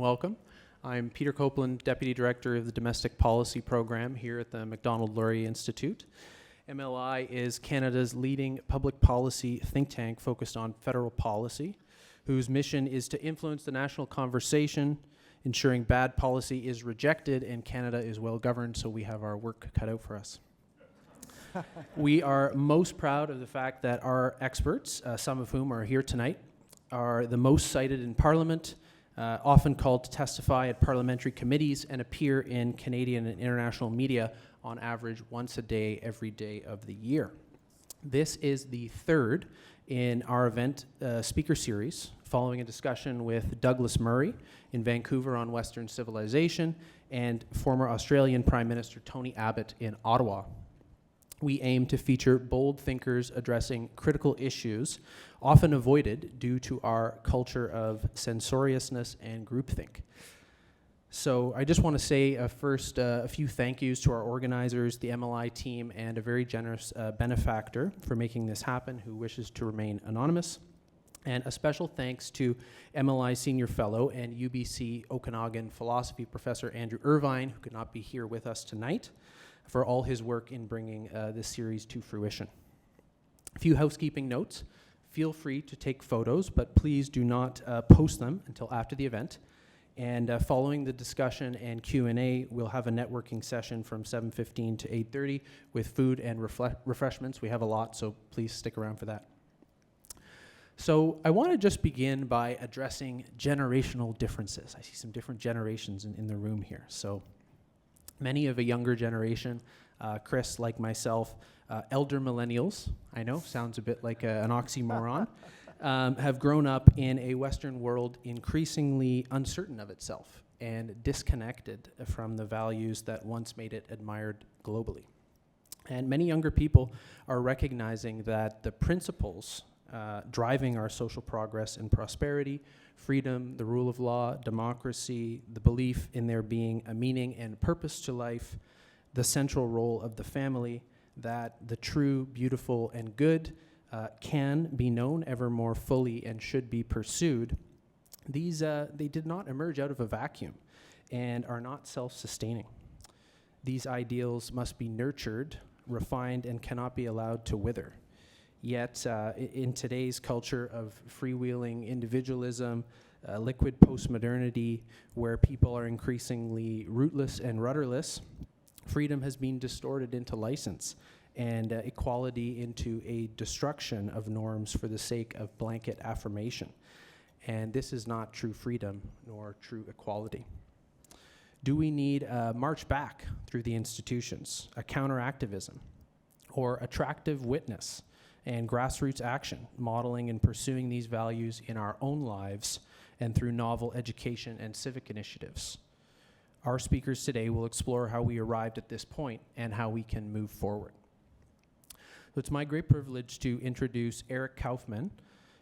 welcome. I'm Peter Copeland, Deputy Director of the Domestic Policy Program here at the Macdonald-Laurier Institute. MLI is Canada's leading public policy think tank focused on federal policy, whose mission is to influence the national conversation, ensuring bad policy is rejected and Canada is well governed, so we have our work cut out for us. We are most proud of the fact that our experts, some of whom are here tonight, are the most cited in Parliament, often called to testify at parliamentary committees and appear in Canadian and international media on average once a day, every day of the year. This is the third in our event speaker series, following a discussion with Douglas Murray in Vancouver on Western civilization and former Australian Prime Minister Tony Abbott in Ottawa. We aim to feature bold thinkers addressing critical issues often avoided due to our culture of censoriousness and groupthink. So I just want to say first a few thank yous to our organizers, the MLI team, and a very generous benefactor for making this happen who wishes to remain anonymous. And a special thanks to MLI Senior Fellow and UBC Okanagan Philosophy Professor Andrew Irvine, who could not be here with us tonight, for all his work in bringing this series to fruition. A few housekeeping notes. Feel free to take photos, but please do not post them until after the event. And following the discussion and Q&A, we'll have a networking session from 7:15 to 8:30 with food and refreshments. We have a lot, so please stick around for that. So I want to just begin by addressing generational differences. I see some different generations in the room here. So many of a younger generation, Chris, like myself, elder millennials, I know, sounds a bit like an oxymoron, have grown up in a Western world increasingly uncertain of itself and disconnected from the values that once made it admired globally. And many younger people are recognizing that the principles driving our social progress and prosperity, freedom, the rule of law, democracy, the belief in there being a meaning and purpose to life, the central role of the family, that the true, beautiful, and good can be known ever more fully and should be pursued. These, they did not emerge out of a vacuum and are not self-sustaining. These ideals must be nurtured, refined, and cannot be allowed to wither. Yet, in today's culture of freewheeling individualism, liquid postmodernity, where people are increasingly rootless and rudderless, freedom has been distorted into license and equality into a destruction of norms for the sake of blanket affirmation. And this is not true freedom nor true equality. Do we need a march back through the institutions, a counter-activism, or attractive witness and grassroots action, modeling and pursuing these values in our own lives and through novel education and civic initiatives? Our speakers today will explore how we arrived at this point and how we can move forward. So it's my great privilege to introduce Eric Kaufmann,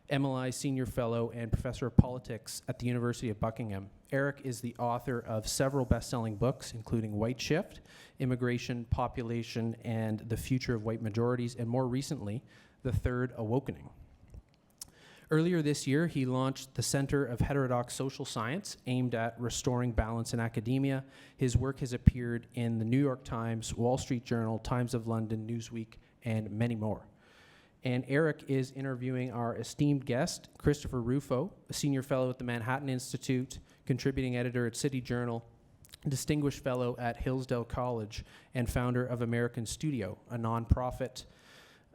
MLI Senior Fellow and Professor of Politics at the University of Buckingham. Eric is the author of several best-selling books, including White Shift, Immigration, Population, and the Future of White Majorities, and more recently, The Third Awakening. Earlier this year, he launched the Center of Heterodox Social Science, aimed at restoring balance in academia. His work has appeared in the New York Times, Wall Street Journal, Times of London, Newsweek, and many more. And Eric is interviewing our esteemed guest, Christopher Rufo, a senior fellow at the Manhattan Institute, contributing editor at City Journal, distinguished fellow at Hillsdale College, and founder of American Studio, a nonprofit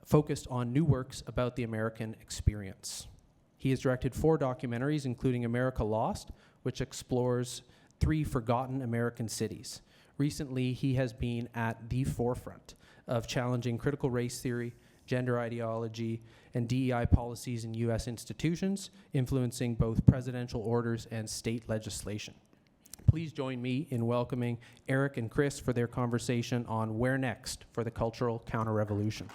focused on new works about the American experience. He has directed 4 documentaries, including America Lost, which explores 3 forgotten American cities. Recently, he has been at the forefront of challenging critical race theory, gender ideology, and DEI policies in U.S. institutions, influencing both presidential orders and state legislation. Please join me in welcoming Eric and Chris for their conversation on where next for the cultural counter-revolution.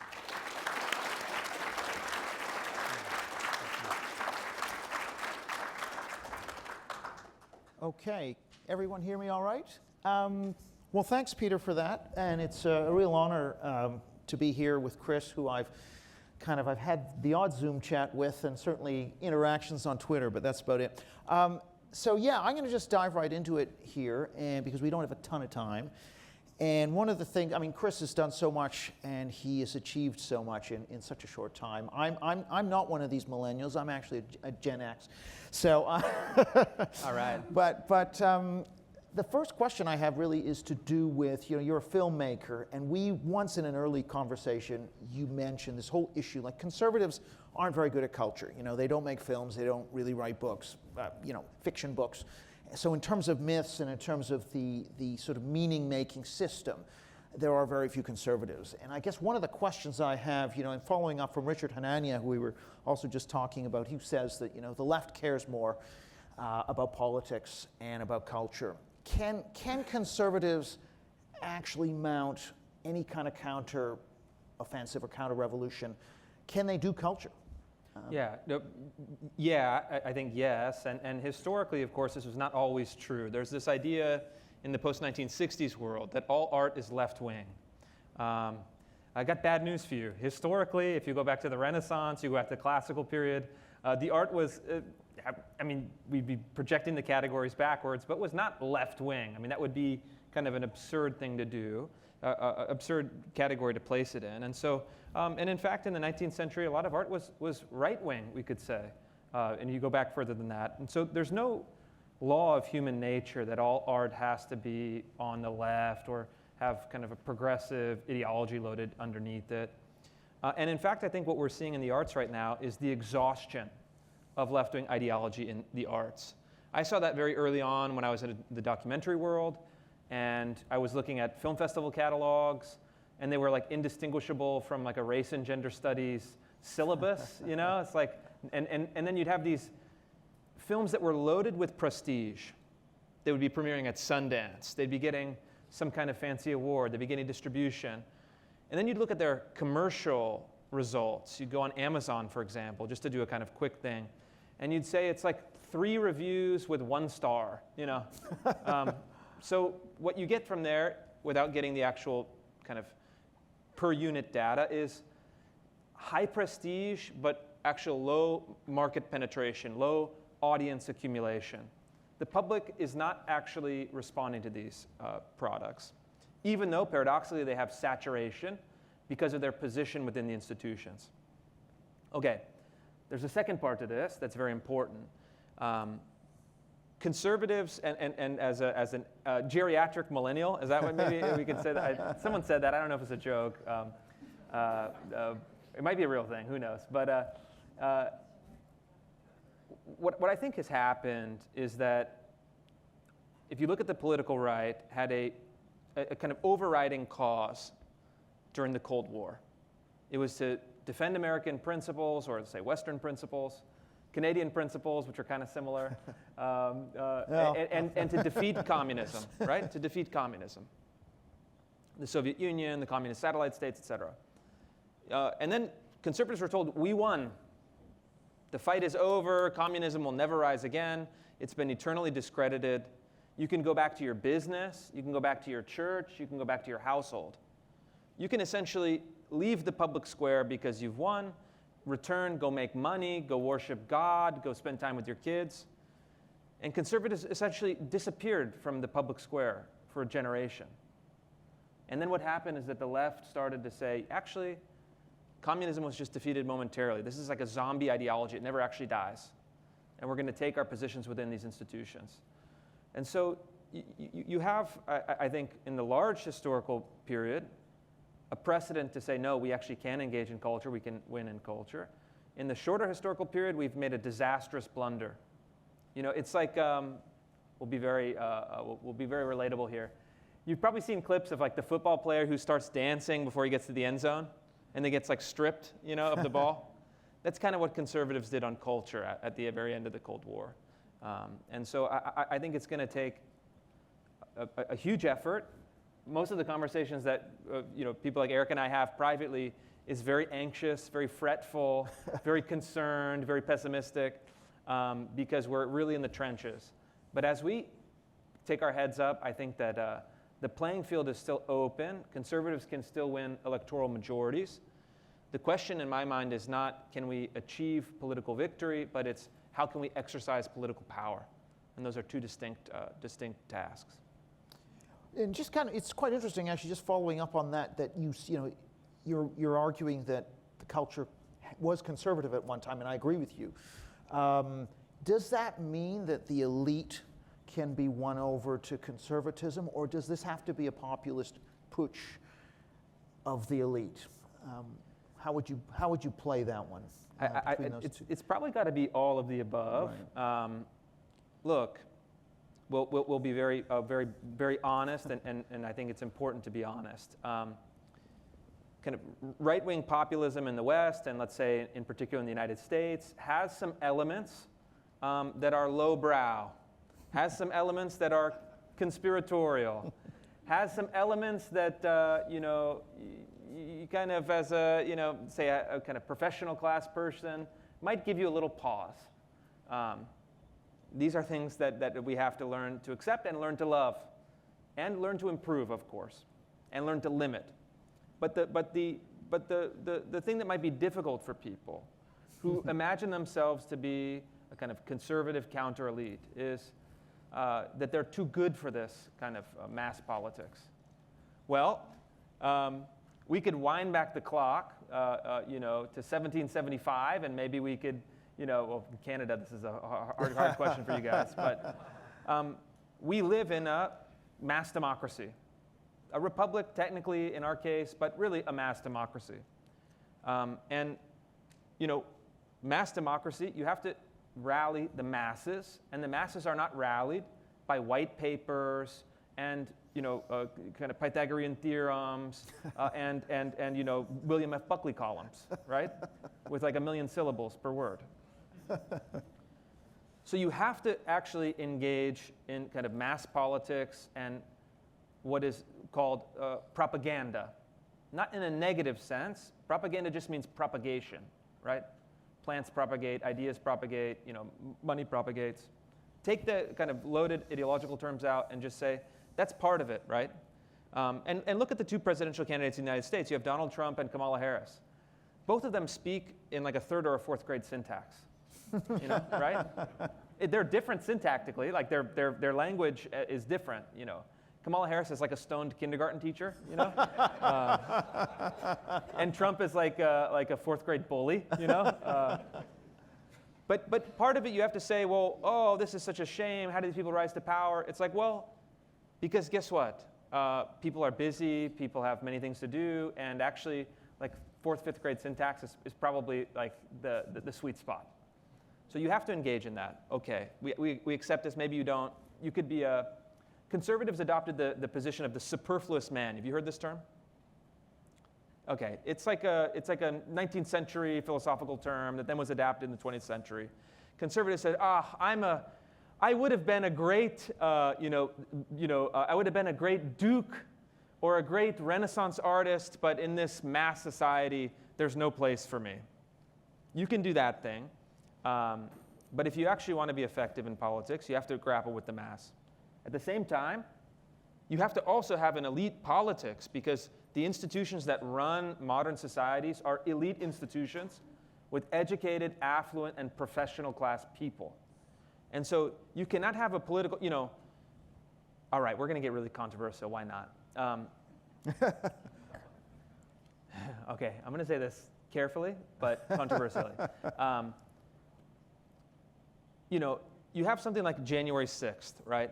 Okay, everyone hear me all right? Well, thanks, Peter, for that. And it's a real honor to be here with Chris, who I've had the odd Zoom chat with and certainly interactions on Twitter, but that's about it. So yeah, I'm going to just dive right into it here, and because we don't have a ton of time. And one of the things, I mean, Chris has done so much, and he has achieved so much in such a short time. I'm not one of these millennials. I'm actually a Gen X. So, All right. But the first question I have really is to do with, you're a filmmaker, and we once in an early conversation, you mentioned this whole issue, like conservatives aren't very good at culture. They don't make films, they don't really write books, fiction books. So in terms of myths and in terms of the sort of meaning-making system, there are very few conservatives. And I guess one of the questions I have, and following up from Richard Hanania, who we were also just talking about, who says that, the left cares more about politics and about culture. Can conservatives actually mount any kind of counter-offensive or counter-revolution? Can they do culture? I think yes. And historically, of course, this was not always true. There's this idea in the post-1960s world that all art is left-wing. I got bad news for you. Historically, if you go back to the Renaissance, you go back to the classical period, the art was, we'd be projecting the categories backwards, but was not left-wing. That would be kind of an absurd thing to do, absurd category to place it in. And so, and in fact, in the 19th century, a lot of art was right-wing, we could say. And you go back further than that. And so there's no law of human nature that all art has to be on the left or have kind of a progressive ideology loaded underneath it. And in fact, I think what we're seeing in the arts right now is the exhaustion of left-wing ideology in the arts. I saw that very early on when I was in the documentary world, and I was looking at film festival catalogs, and they were like indistinguishable from like a race and gender studies syllabus, It's like, and then you'd have these films that were loaded with prestige. They would be premiering at Sundance. They'd be getting some kind of fancy award. They'd be getting distribution. And then you'd look at their commercial results. You'd go on Amazon, for example, just to do a kind of quick thing. And you'd say it's like 3 reviews with 1 star, So what you get from there, without getting the actual kind of per unit data, is high prestige, but actual low market penetration, low audience accumulation. The public is not actually responding to these products, even though paradoxically they have saturation because of their position within the institutions. Okay, there's a second part to this that's very important. Conservatives, and as a geriatric millennial, is that what maybe we could say that? Someone said that, I don't know if it's a joke. It might be a real thing, who knows? But what I think has happened is that if you look at the political right, had a kind of overriding cause during the Cold War. It was to defend American principles, or say Western principles, Canadian principles, which are kind of similar, and to defeat communism, right? To defeat communism. The Soviet Union, the communist satellite states, et cetera. And then conservatives were told, we won. The fight is over. Communism will never rise again. It's been eternally discredited. You can go back to your business. You can go back to your church. You can go back to your household. You can essentially leave the public square because you've won, return, go make money, go worship God, go spend time with your kids. And conservatives essentially disappeared from the public square for a generation. And then what happened is that the left started to say, actually, communism was just defeated momentarily. This is like a zombie ideology. It never actually dies. And we're going to take our positions within these institutions. And so you have, I think, in the large historical period, a precedent to say, no, we actually can engage in culture. We can win in culture. In the shorter historical period, we've made a disastrous blunder. It's like, we'll be very relatable here. You've probably seen clips of like the football player who starts dancing before he gets to the end zone, and then gets like stripped, of the ball. That's kind of what conservatives did on culture at the very end of the Cold War. And so I think it's going to take a huge effort. Most of the conversations that people like Eric and I have privately is very anxious, very fretful, very concerned, very pessimistic, because we're really in the trenches. But as we take our heads up, I think that the playing field is still open. Conservatives can still win electoral majorities. The question in my mind is not, can we achieve political victory, but it's how can we exercise political power? And those are two distinct tasks. And just kind of, it's quite interesting actually, just following up on that, that you're arguing that the culture was conservative at one time, and I agree with you. Does that mean that the elite can be won over to conservatism, or does this have to be a populist putsch of the elite? How would you play that one? Between those two? It's probably got to be all of the above. Right. Look, we'll be very, very honest, and I think it's important to be honest. Kind of right-wing populism in the West, and let's say in particular in the United States, has some elements that are lowbrow, has some elements that are conspiratorial, has some elements that you kind of, as a say a kind of professional class person, might give you a little pause. These are things that we have to learn to accept and learn to love, and learn to improve, of course, and learn to limit. But the thing that might be difficult for people who imagine themselves to be a kind of conservative counter-elite is that they're too good for this kind of mass politics. Well, we could wind back the clock, to 1775, and maybe we could, well, in Canada, this is a hard question for you guys, but we live in a mass democracy. A republic, technically, in our case, but really a mass democracy. Mass democracy, you have to rally the masses, and the masses are not rallied by white papers and kind of Pythagorean theorems and William F. Buckley columns, right? With like 1 million syllables per word. So you have to actually engage in kind of mass politics and what is called propaganda. Not in a negative sense. Propaganda just means propagation, right? Plants propagate, ideas propagate, money propagates. Take the kind of loaded ideological terms out and just say, that's part of it, right? And look at the two presidential candidates in the United States. You have Donald Trump and Kamala Harris. Both of them speak in like a 3rd or a 4th grade syntax, right? They're different syntactically, like their language is different, Kamala Harris is like a stoned kindergarten teacher, and Trump is like a 4th grade bully, But part of it you have to say, well, oh, this is such a shame. How do these people rise to power? It's like, well, because guess what? People are busy. People have many things to do, and actually, like 4th, 5th grade syntax is probably like the sweet spot. So you have to engage in that. Okay, we accept this. Maybe you don't. You could be a Conservatives adopted the position of the superfluous man. Have you heard this term? Okay, it's like a 19th century philosophical term that then was adapted in the 20th century. Conservatives said, I would have been a great, I would have been a great duke or a great Renaissance artist, but in this mass society, there's no place for me. You can do that thing, but if you actually want to be effective in politics, you have to grapple with the mass. At the same time, you have to also have an elite politics, because the institutions that run modern societies are elite institutions with educated, affluent, and professional class people. And so you cannot have a political, all right, we're going to get really controversial. Why not? Okay, I'm going to say this carefully, but controversially. You have something like January 6th, right?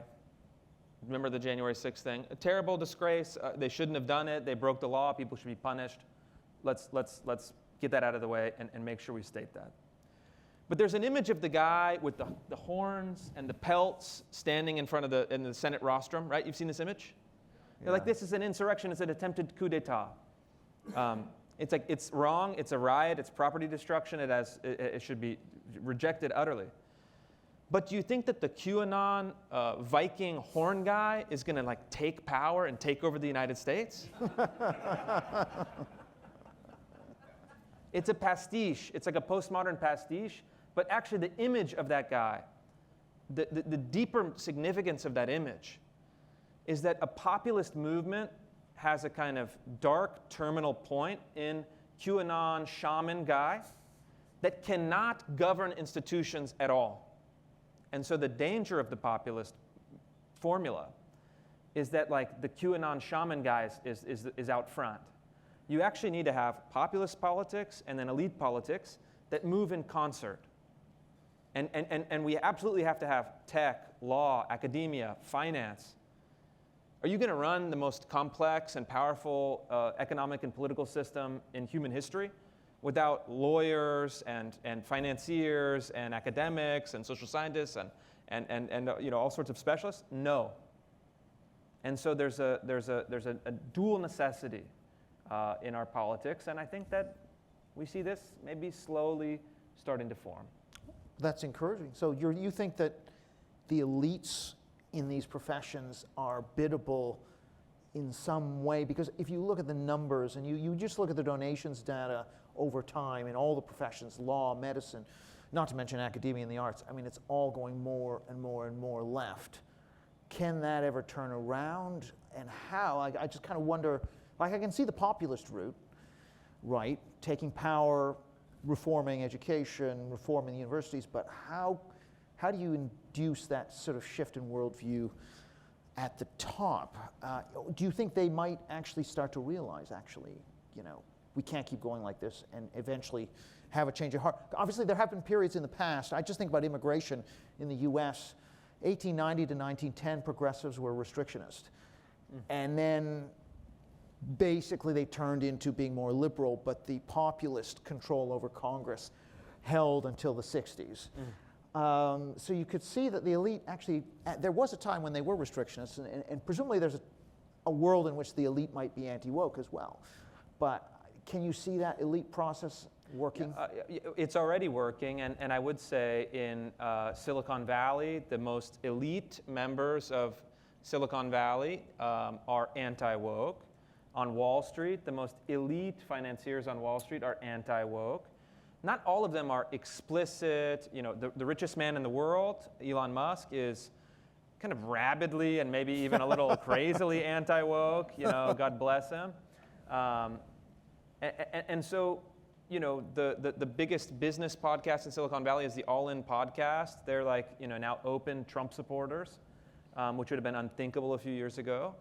Remember the January 6th thing? A terrible disgrace. They shouldn't have done it. They broke the law. People should be punished. Let's get that out of the way and make sure we state that. But there's an image of the guy with the horns and the pelts standing in front of the Senate rostrum, right? You've seen this image? Yeah. They're like, this is an insurrection. It's an attempted coup d'etat. It's wrong. It's a riot. It's property destruction. It should be rejected utterly. But do you think that the QAnon Viking horn guy is going to take power and take over the United States? It's a pastiche. It's like a postmodern pastiche. But actually the image of that guy, the deeper significance of that image is that a populist movement has a kind of dark terminal point in QAnon shaman guy that cannot govern institutions at all. And so the danger of the populist formula is that like the QAnon shaman guys is out front. You actually need to have populist politics and then elite politics that move in concert. And we absolutely have to have tech, law, academia, finance. Are you going to run the most complex and powerful economic and political system in human history without lawyers and financiers and academics and social scientists and all sorts of specialists? No. And so there's a dual necessity in our politics, and I think that we see this maybe slowly starting to form. That's encouraging. So you think that the elites in these professions are biddable in some way? Because if you look at the numbers and you just look at the donations data over time in all the professions, law, medicine, not to mention academia and the arts, I mean, it's all going more and more and more left. Can that ever turn around, and how? I just kind of wonder, like I can see the populist route, right, taking power, reforming education, reforming the universities, but how do you induce that sort of shift in worldview at the top? Do you think they might actually start to realize, we can't keep going like this and eventually have a change of heart? Obviously, there have been periods in the past. I just think about immigration in the US. 1890 to 1910, progressives were restrictionist. And then basically they turned into being more liberal, but the populist control over Congress held until the 60s. So you could see that the elite actually, there was a time when they were restrictionists, and presumably there's a world in which the elite might be anti-woke as well. But can you see that elite process working? It's already working, and I would say in Silicon Valley, the most elite members of Silicon Valley are anti-woke. On Wall Street, the most elite financiers on Wall Street are anti-woke. Not all of them are explicit. The richest man in the world, Elon Musk, is kind of rabidly and maybe even a little crazily anti-woke. God bless him. And so, the biggest business podcast in Silicon Valley is the All In podcast. They're like, now open Trump supporters, which would have been unthinkable a few years ago.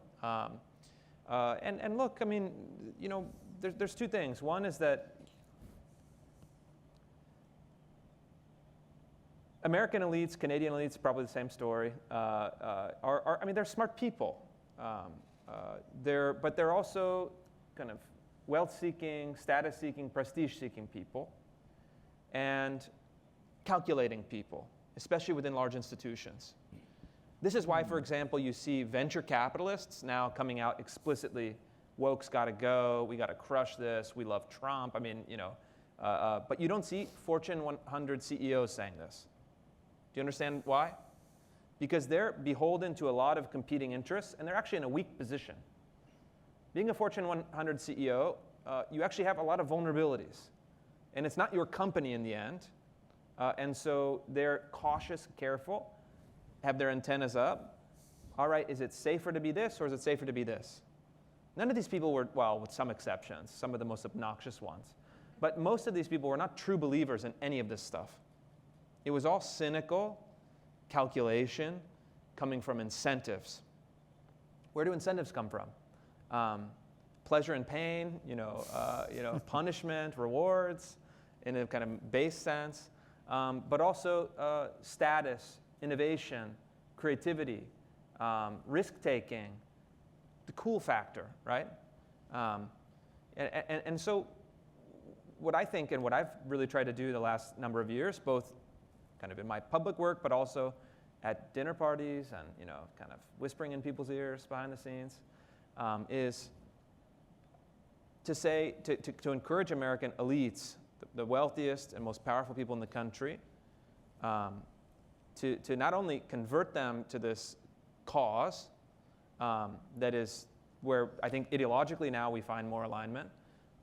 And look, I mean, there's two things. One is that American elites, Canadian elites, probably the same story. They're smart people. But they're also kind of wealth-seeking, status-seeking, prestige-seeking people, and calculating people, especially within large institutions. This is why, for example, you see venture capitalists now coming out explicitly, woke's got to go, we got to crush this, we love Trump. But you don't see Fortune 100 CEOs saying this. Do you understand why? Because they're beholden to a lot of competing interests, and they're actually in a weak position. Being a Fortune 100 CEO, you actually have a lot of vulnerabilities. And it's not your company in the end. And so they're cautious, careful, have their antennas up. All right, is it safer to be this or is it safer to be this? None of these people were, well, with some exceptions, some of the most obnoxious ones. But most of these people were not true believers in any of this stuff. It was all cynical calculation coming from incentives. Where do incentives come from? Pleasure and pain, punishment, rewards, in a kind of base sense, but also status, innovation, creativity, risk-taking, the cool factor, right? And so what I think and what I've really tried to do the last number of years, both kind of in my public work, but also at dinner parties and kind of whispering in people's ears behind the scenes, is to say, to encourage American elites, the wealthiest and most powerful people in the country, to not only convert them to this cause that is where I think ideologically now we find more alignment,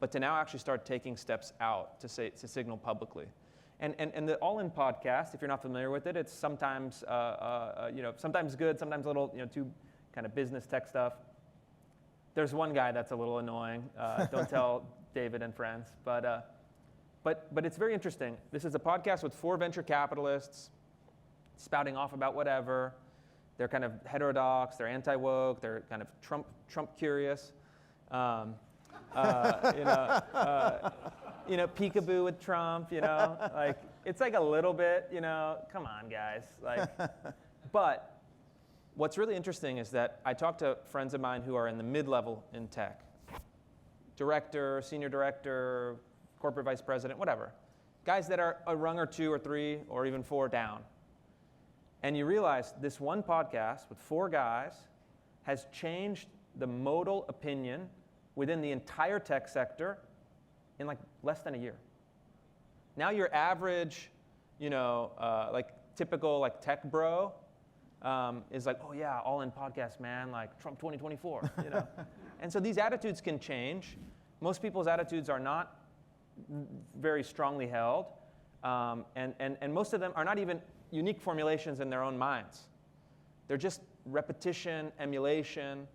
but to now actually start taking steps out to signal publicly. And the All In podcast, if you're not familiar with it, it's sometimes sometimes good, sometimes a little too kind of business tech stuff. There's one guy that's a little annoying. Don't tell David and friends, but it's very interesting. This is a podcast with 4 venture capitalists, spouting off about whatever. They're kind of heterodox, they're anti-woke, they're kind of Trump curious. Peekaboo with Trump, like it's like a little bit, come on guys. But what's really interesting is that I talk to friends of mine who are in the mid-level in tech. Director, senior director, corporate vice president, whatever. Guys that are a rung or 2 or 3 or even 4 down. And you realize this one podcast with 4 guys has changed the modal opinion within the entire tech sector in like less than a year. Now your average, typical like tech bro is like, oh yeah, all in podcast, man, like Trump 2024, And so these attitudes can change. Most people's attitudes are not very strongly held, and most of them are not even unique formulations in their own minds. They're just repetition, emulation,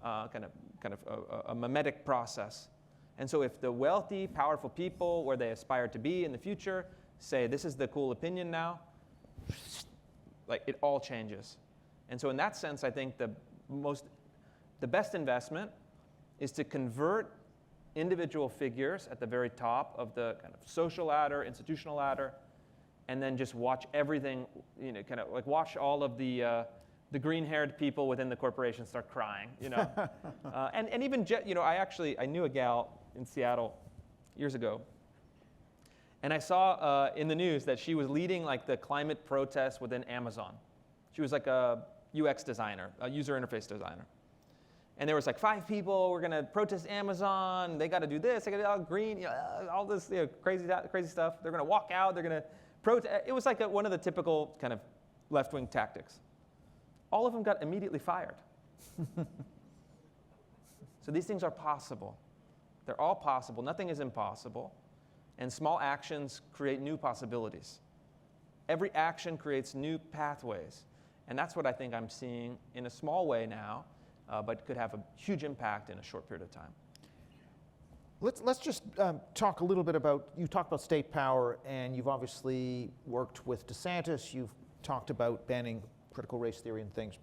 kind of a mimetic process. And so if the wealthy, powerful people, where they aspire to be in the future, say this is the cool opinion now, like it all changes. And so in that sense, I think the best investment is to convert individual figures at the very top of the kind of social ladder, institutional ladder, and then just watch everything, kind of like watch all of the green-haired people within the corporation start crying, and even, I knew a gal in Seattle years ago, and I saw in the news that she was leading like the climate protests within Amazon. She was like a UX designer, a user interface designer. And there was like 5 people, we're gonna protest Amazon, they gotta do this, they gotta do all green, all this crazy stuff. They're gonna walk out, they're gonna protest. It was like one of the typical kind of left-wing tactics. All of them got immediately fired. So these things are possible. They're all possible, nothing is impossible. And small actions create new possibilities. Every action creates new pathways. And that's what I think I'm seeing in a small way now, but could have a huge impact in a short period of time. Let's just talk a little bit about, you talked about state power, and you've obviously worked with DeSantis, you've talked about banning critical race theory and things.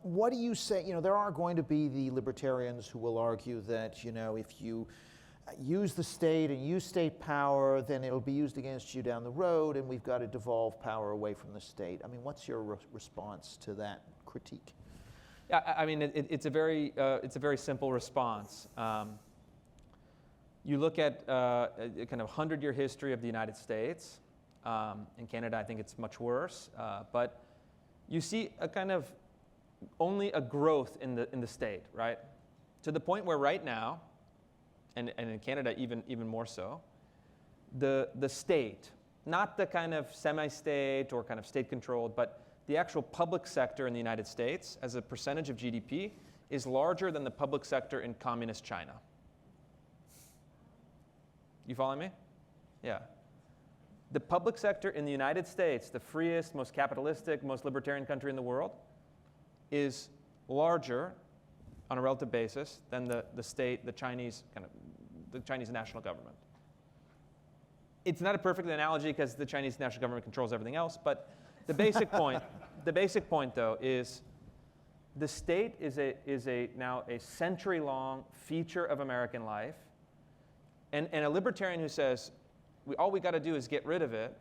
What do you say, there are going to be the libertarians who will argue that, if you use the state and use state power, then it'll be used against you down the road, and we've got to devolve power away from the state. I mean, what's your response to that critique? Yeah, I mean, it's a very simple response. You look at a kind of 100-year history of the United States. In Canada, I think it's much worse. But you see a kind of only a growth in the state, right? To the point where right now, and in Canada even more so, the state, not the kind of semi-state or kind of state-controlled, but the actual public sector in the United States as a percentage of GDP is larger than the public sector in communist China. You follow me? Yeah. The public sector in the United States, the freest, most capitalistic, most libertarian country in the world, is larger on a relative basis than the state, the Chinese national government. It's not a perfect analogy because the Chinese national government controls everything else, but the basic point though is the state is now a century-long feature of American life, and a libertarian who says all we got to do is get rid of it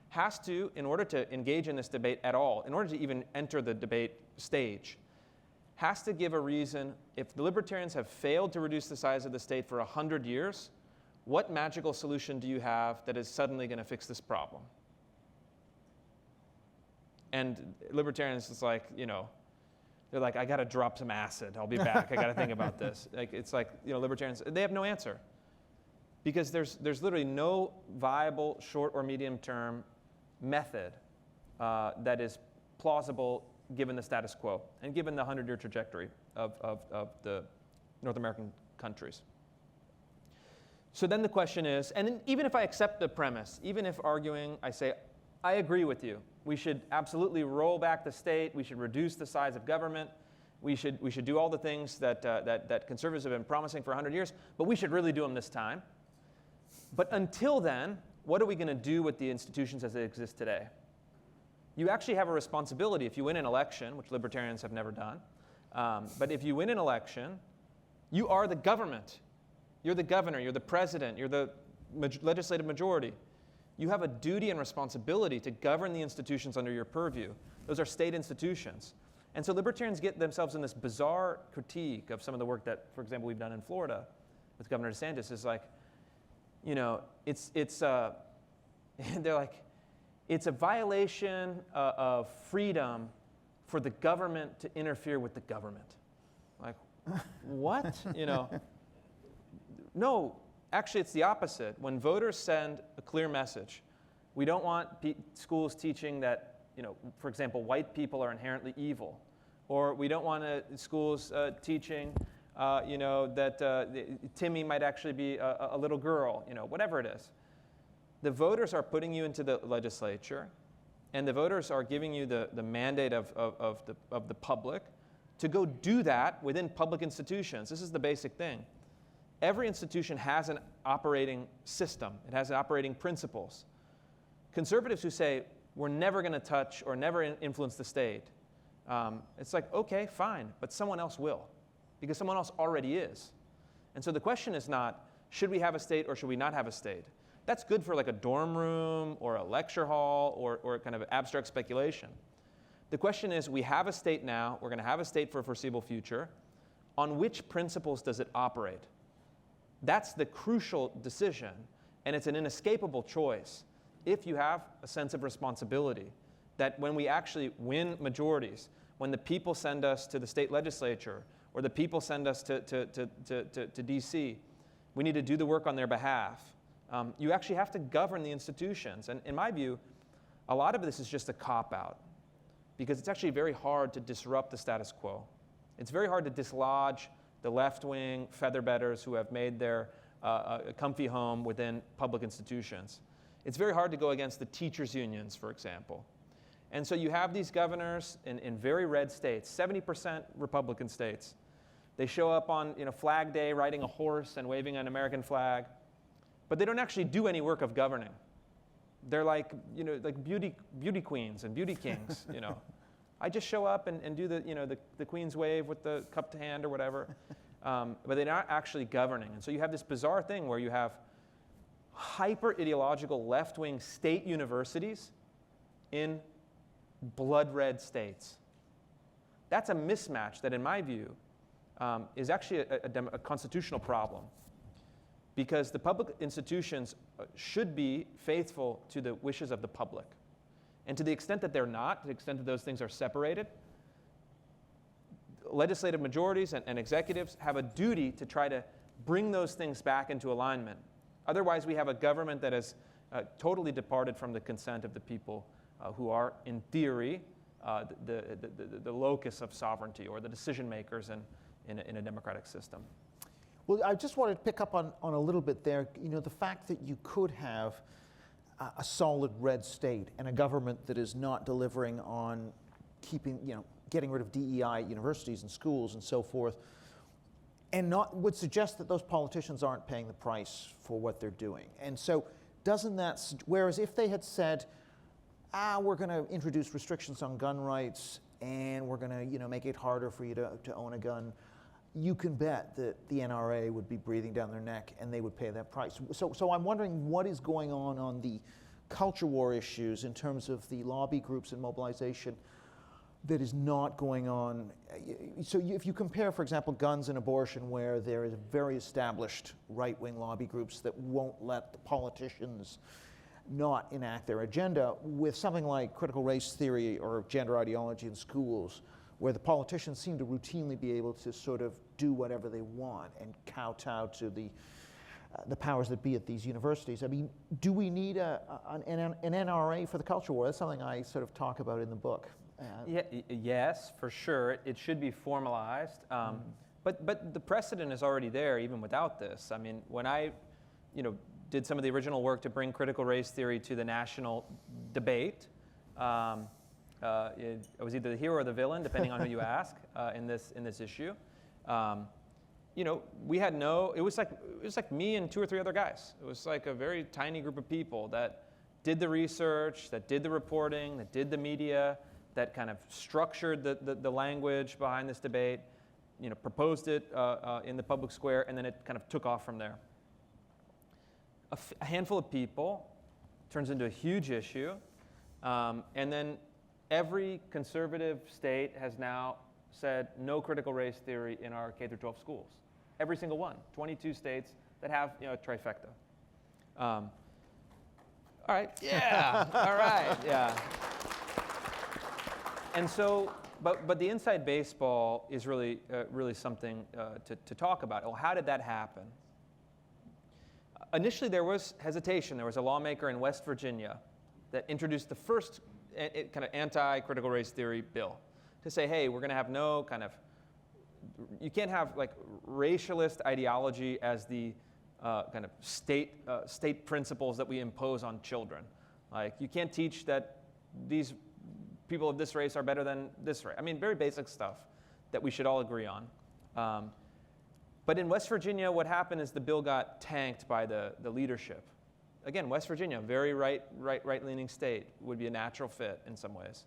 has to, in order to engage in this debate at all, in order to even enter the debate stage, has to give a reason. If the libertarians have failed to reduce the size of the state for 100 years, what magical solution do you have that is suddenly going to fix this problem? And libertarians is like, they're like, I got to drop some acid. I'll be back. I got to think about this. It's like, libertarians, they have no answer. Because there's literally no viable short or medium term method that is plausible given the status quo and given the 100-year trajectory of the North American countries. So then the question is, and even if I accept the premise, even if arguing, I say, I agree with you. We should absolutely roll back the state. We should reduce the size of government. We should do all the things that conservatives have been promising for 100 years, but we should really do them this time. But until then, what are we going to do with the institutions as they exist today? you actually have a responsibility if you win an election, which libertarians have never done. But if you win an election, you are the government. You're the governor, you're the president, you're the legislative majority. You have a duty and responsibility to govern the institutions under your purview. Those are state institutions. And so libertarians get themselves in this bizarre critique of some of the work that, for example, we've done in Florida with Governor DeSantis. Is like, you know, they're like, it's a violation of freedom for the government to interfere with the government. Like, what? You know, no, actually it's the opposite. When voters send a clear message, we don't want schools teaching that, you know, for example, white people are inherently evil, or we don't want schools teaching, you know, that Timmy might actually be a little girl, you know, whatever it is. The voters are putting you into the legislature, and the voters are giving you the mandate of the public to go do that within public institutions. This is the basic thing. Every institution has an operating system. It has operating principles. Conservatives who say, we're never going to touch or never influence the state, it's like, okay, fine, but someone else will, because someone else already is. And so the question is not, should we have a state or should we not have a state? That's good for like a dorm room or a lecture hall or kind of abstract speculation. The question is, we have a state now, we're going to have a state for a foreseeable future. On which principles does it operate? That's the crucial decision, and it's an inescapable choice if you have a sense of responsibility that when we actually win majorities, when the people send us to the state legislature or the people send us to DC, we need to do the work on their behalf. You actually have to govern the institutions. And in my view, a lot of this is just a cop-out, because it's actually very hard to disrupt the status quo. It's very hard to dislodge the left-wing featherbedders who have made their comfy home within public institutions. It's very hard to go against the teachers' unions, for example. And so you have these governors in very red states, 70% Republican states. They show up on Flag Day riding a horse and waving an American flag, but they don't actually do any work of governing. They're like, like beauty queens and beauty kings, I just show up and do the queen's wave with the cupped hand or whatever, but they're not actually governing. And so you have this bizarre thing where you have hyper-ideological left-wing state universities in blood-red states. That's a mismatch that, in my view, is actually a constitutional problem, because the public institutions should be faithful to the wishes of the public. And to the extent that they're not, to the extent that those things are separated, legislative majorities and executives have a duty to try to bring those things back into alignment. Otherwise, we have a government that has totally departed from the consent of the people who are, in theory, the locus of sovereignty or the decision makers in a democratic system. Well, I just wanted to pick up on a little bit there, the fact that you could have a solid red state and a government that is not delivering on keeping, getting rid of DEI at universities and schools and so forth, and would suggest that those politicians aren't paying the price for what they're doing. And so doesn't that, whereas if they had said, we're going to introduce restrictions on gun rights and we're going to, make it harder for you to own a gun, you can bet that the NRA would be breathing down their neck and they would pay that price. So I'm wondering what is going on the culture war issues in terms of the lobby groups and mobilization that is not going on. So if you compare, for example, guns and abortion, where there is very established right-wing lobby groups that won't let the politicians not enact their agenda, with something like critical race theory or gender ideology in schools, where the politicians seem to routinely be able to sort of do whatever they want and kowtow to the powers that be at these universities. I mean, do we need an NRA for the culture war? That's something I sort of talk about in the book. Yes, for sure. It should be formalized. But the precedent is already there even without this. I mean, when I did some of the original work to bring critical race theory to the national debate, I was either the hero or the villain, depending on who you ask, in this issue. We had it was like me and 2 or 3 other guys. It was like a very tiny group of people that did the research, that did the reporting, that did the media, that kind of structured the language behind this debate, proposed it in the public square, and then it kind of took off from there. A handful of people turns into a huge issue, and then every conservative state has now said no critical race theory in our K-12 schools. Every single one, 22 states that have a trifecta. All right, yeah, all right, yeah. And so, but the inside baseball is really something to talk about. Well, how did that happen? Initially, there was hesitation. There was a lawmaker in West Virginia that introduced the first kind of anti-critical race theory bill to say, hey, we're going to have no kind of, you can't have like racialist ideology as the kind of state principles that we impose on children. Like, you can't teach that these people of this race are better than this race. I mean, very basic stuff that we should all agree on. But in West Virginia, what happened is the bill got tanked by the leadership. Again, West Virginia, very right-leaning state, would be a natural fit in some ways.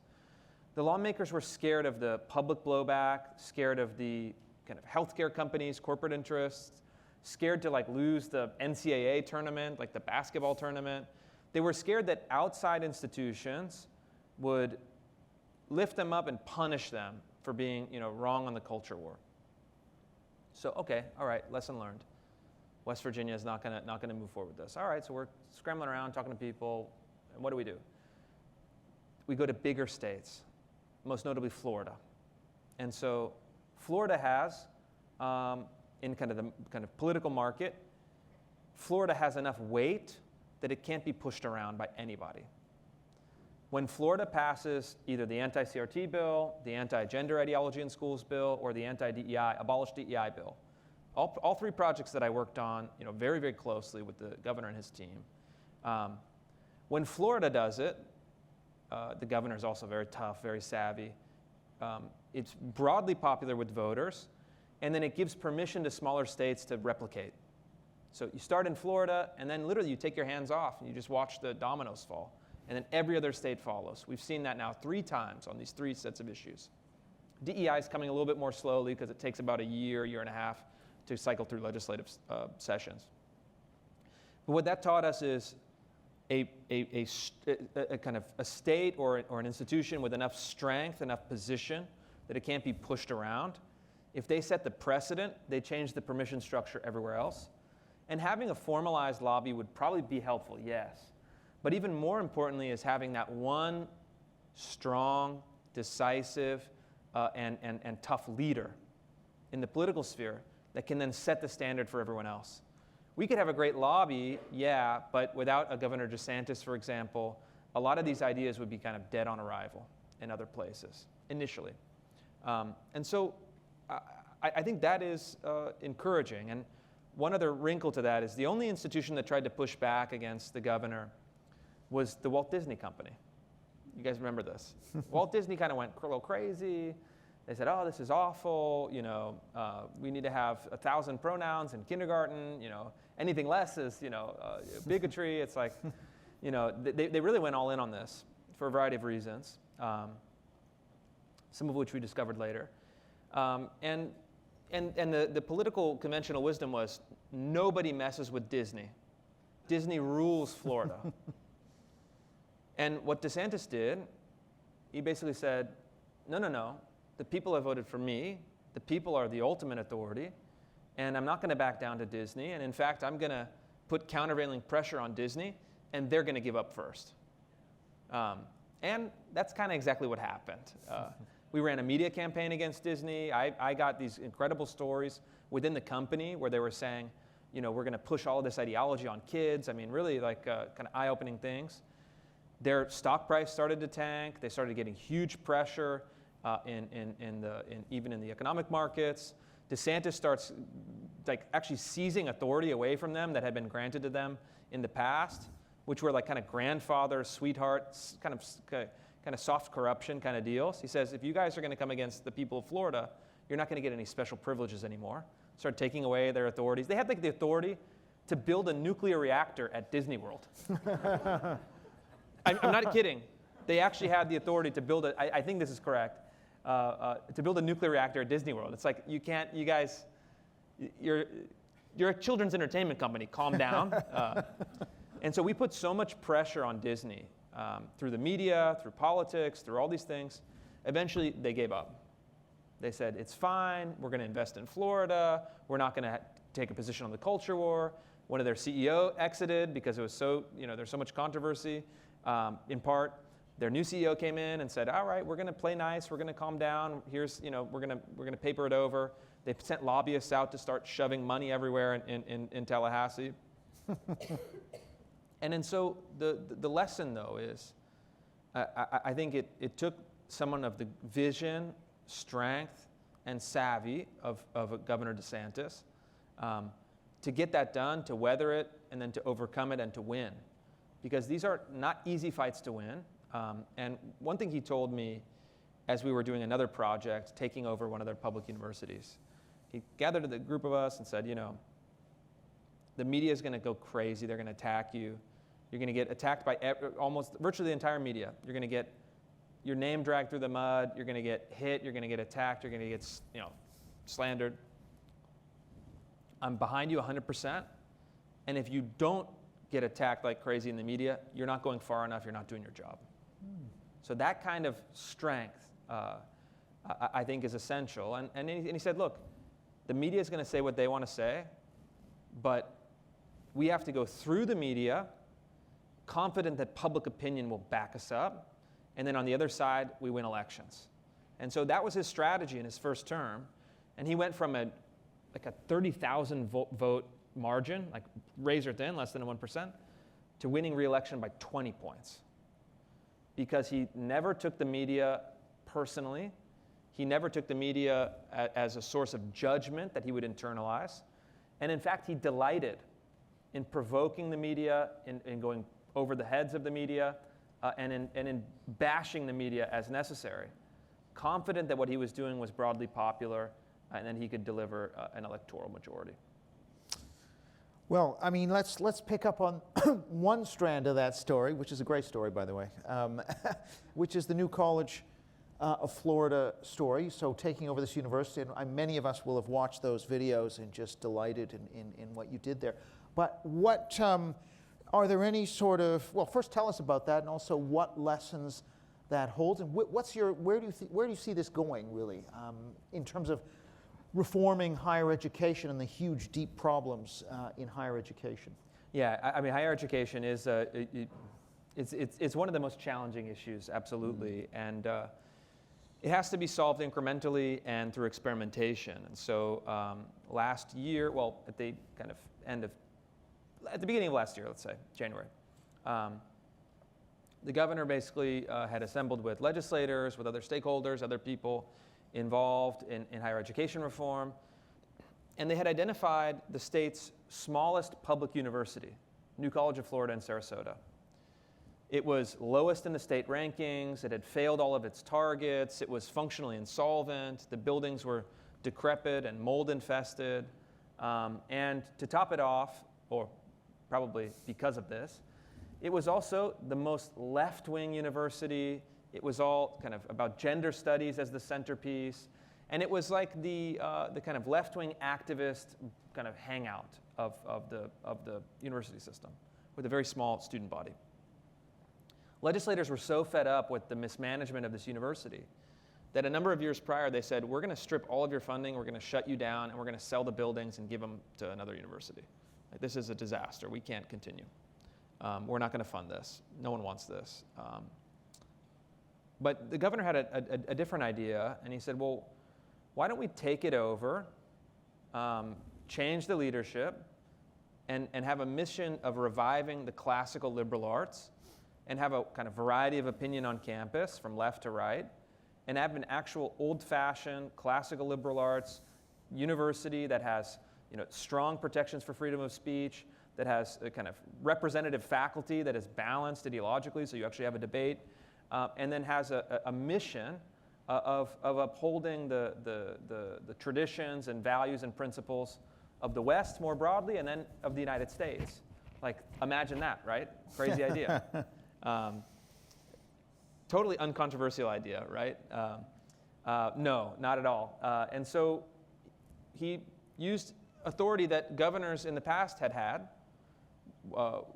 The lawmakers were scared of the public blowback, scared of the kind of healthcare companies, corporate interests, scared to like lose the NCAA tournament, like the basketball tournament. They were scared that outside institutions would lift them up and punish them for being, wrong on the culture war. So, okay, all right, lesson learned. West Virginia is not gonna move forward with this. All right, so we're scrambling around, talking to people, and what do? We go to bigger states, most notably Florida. And so Florida has, in kind of the political market, Florida has enough weight that it can't be pushed around by anybody. When Florida passes either the anti-CRT bill, the anti-gender ideology in schools bill, or the anti-DEI, abolish DEI bill, all three projects that I worked on, very, very closely with the governor and his team. When Florida does it, the governor is also very tough, very savvy. It's broadly popular with voters, and then it gives permission to smaller states to replicate. So you start in Florida, and then literally you take your hands off, and you just watch the dominoes fall. And then every other state follows. We've seen that now 3 times on these 3 sets of issues. DEI is coming a little bit more slowly because it takes about a year and a half to cycle through legislative sessions. But what that taught us is a kind of a state or an institution with enough strength, enough position that it can't be pushed around. If they set the precedent, they change the permission structure everywhere else. And having a formalized lobby would probably be helpful, yes. But even more importantly is having that one strong, decisive, and tough leader in the political sphere that can then set the standard for everyone else. We could have a great lobby, yeah, but without a Governor DeSantis, for example, a lot of these ideas would be kind of dead on arrival in other places, initially. And so I think that is encouraging. And one other wrinkle to that is the only institution that tried to push back against the governor was the Walt Disney Company. You guys remember this? Walt Disney kind of went a little crazy. They said, oh, this is awful. We need to have 1,000 pronouns in kindergarten. Anything less is, bigotry. It's like, they really went all in on this for a variety of reasons, some of which we discovered later. And the political conventional wisdom was nobody messes with Disney. Disney rules Florida. And what DeSantis did, he basically said, no. The people have voted for me. The people are the ultimate authority. And I'm not going to back down to Disney. And in fact, I'm going to put countervailing pressure on Disney, and they're going to give up first. And that's kind of exactly what happened. We ran a media campaign against Disney. I got these incredible stories within the company where they were saying, we're going to push all of this ideology on kids. I mean, really like kind of eye-opening things. Their stock price started to tank. They started getting huge pressure even in the economic markets. DeSantis starts actually seizing authority away from them that had been granted to them in the past, which were like kind of grandfather, sweetheart, kind of soft corruption kind of deals. He says, if you guys are going to come against the people of Florida, you're not going to get any special privileges anymore. Start taking away their authorities. They had the authority to build a nuclear reactor at Disney World. I'm not kidding. They actually had the authority to build I think this is correct, to build a nuclear reactor at Disney World. It's like, you guys, you're a children's entertainment company, calm down. And so we put so much pressure on Disney through the media, through politics, through all these things. Eventually, they gave up. They said, it's fine, we're going to invest in Florida, we're not going to take a position on the culture war. One of their CEO exited because it was so, there's so much controversy. In part, their new CEO came in and said, all right, we're going to play nice, we're going to calm down, here's, we're going to paper it over. They sent lobbyists out to start shoving money everywhere in Tallahassee. And so the lesson, though, is I think it took someone of the vision, strength, and savvy of Governor DeSantis to get that done, to weather it, and then to overcome it and to win. Because these are not easy fights to win. And one thing he told me as we were doing another project, taking over one of their public universities, he gathered a group of us and said, the media is going to go crazy. They're going to attack you. You're going to get attacked by almost virtually the entire media. You're going to get your name dragged through the mud. You're going to get hit. You're going to get attacked. You're going to get slandered. I'm behind you 100%. And if you don't get attacked like crazy in the media, you're not going far enough. You're not doing your job. So that kind of strength, I think, is essential. And he said, look, the media is going to say what they want to say, but we have to go through the media, confident that public opinion will back us up, and then on the other side, we win elections. And so that was his strategy in his first term, and he went from a 30,000 vote margin, like razor thin, less than 1%, to winning re-election by 20 points. Because he never took the media personally. He never took the media as a source of judgment that he would internalize. And in fact, he delighted in provoking the media, in going over the heads of the media, and in bashing the media as necessary, confident that what he was doing was broadly popular, and then he could deliver an electoral majority. Well, I mean, let's pick up on one strand of that story, which is a great story, by the way, which is the New College of Florida story. So taking over this university, and many of us will have watched those videos and just delighted in what you did there. But what are there any sort of, well, first tell us about that, and also what lessons that holds, and where do you see this going, really, in terms of reforming higher education and the huge, deep problems in higher education? Yeah, I mean, higher education is it's one of the most challenging issues, absolutely, and it has to be solved incrementally and through experimentation. And so last year, well, at the beginning of last year, let's say January, the governor basically had assembled with legislators, with other stakeholders, other people involved in higher education reform, and they had identified the state's smallest public university, New College of Florida in Sarasota. It was lowest in the state rankings, it had failed all of its targets, it was functionally insolvent, the buildings were decrepit and mold infested, and to top it off, or probably because of this, it was also the most left-wing university. It was all kind of about gender studies as the centerpiece, and it was like the kind of left-wing activist kind of hangout of the university system, with a very small student body. Legislators were so fed up with the mismanagement of this university that a number of years prior they said, we're going to strip all of your funding, we're going to shut you down, and we're going to sell the buildings and give them to another university. Like, this is a disaster. We can't continue. We're not going to fund this. No one wants this. But the governor had a different idea, and he said, well, why don't we take it over, change the leadership, and have a mission of reviving the classical liberal arts, and have a kind of variety of opinion on campus from left to right, and have an actual old-fashioned classical liberal arts university that has strong protections for freedom of speech, that has a kind of representative faculty that is balanced ideologically, so you actually have a debate, and then has a mission of upholding the traditions and values and principles of the West more broadly, and then of the United States. Like, imagine that, right? Crazy idea. totally uncontroversial idea, right? No, not at all. And so he used authority that governors in the past had,